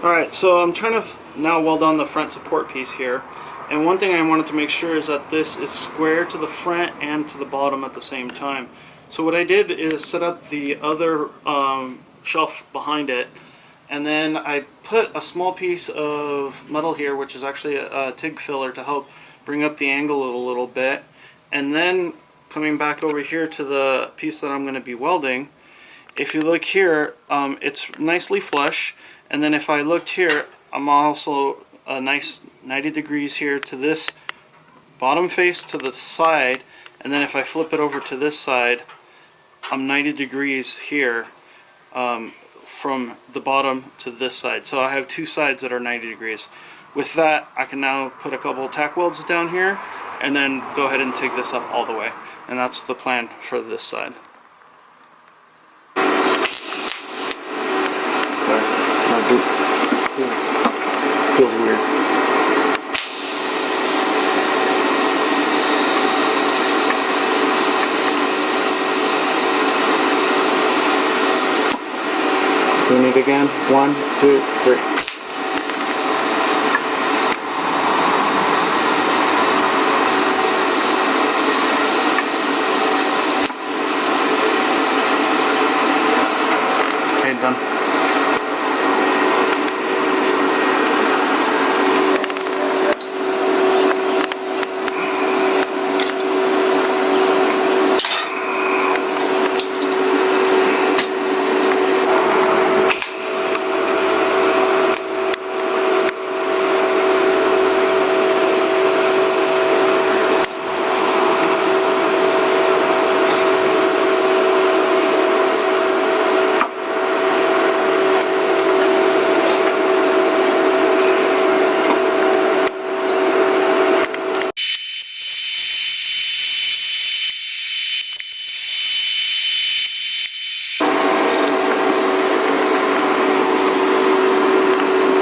Alright, so I'm trying to now weld on the front support piece here, and one thing I wanted to make sure is that this is square to the front and to the bottom at the same time. So what I did is set up the other shelf behind it, and then I put a small piece of metal here, which is actually a TIG filler, to help bring up the angle a little bit. And then coming back over here to the piece that I'm going to be welding, if you look here, it's nicely flush. And then if I looked here, I'm also a nice 90 degrees here to this bottom face to the side. And then if I flip it over to this side, I'm 90 degrees here from the bottom to this side. So I have two sides that are 90 degrees. With that, I can now put a couple of tack welds down here and then go ahead and TIG this up all the way. And that's the plan for this side. Sorry, my boot feels weird. Doing it again. 1, 2, 3. Okay, done.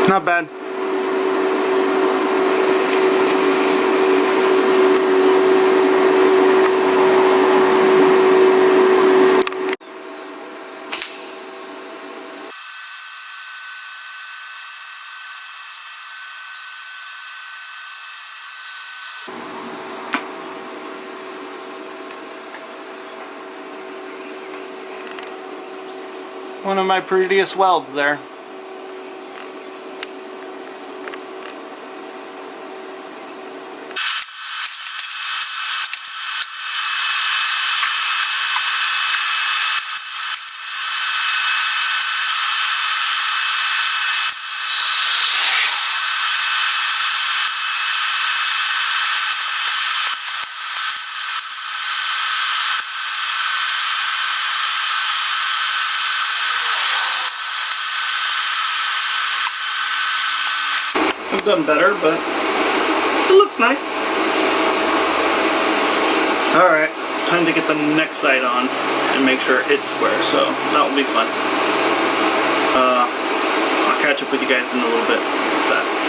Not bad. One of my prettiest welds there. I've done better, but it looks nice. Alright, time to get the next side on and make sure it's square, so that will be fun. I'll catch up with you guys in a little bit with that.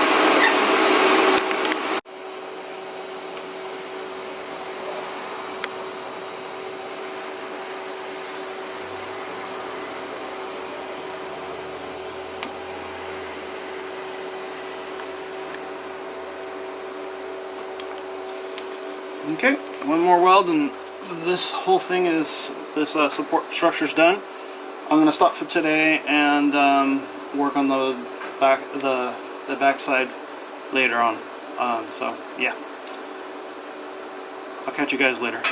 Okay, one more weld and this whole thing is, this support structure's done. I'm going to stop for today and work on the back side later on. So yeah, I'll catch you guys later.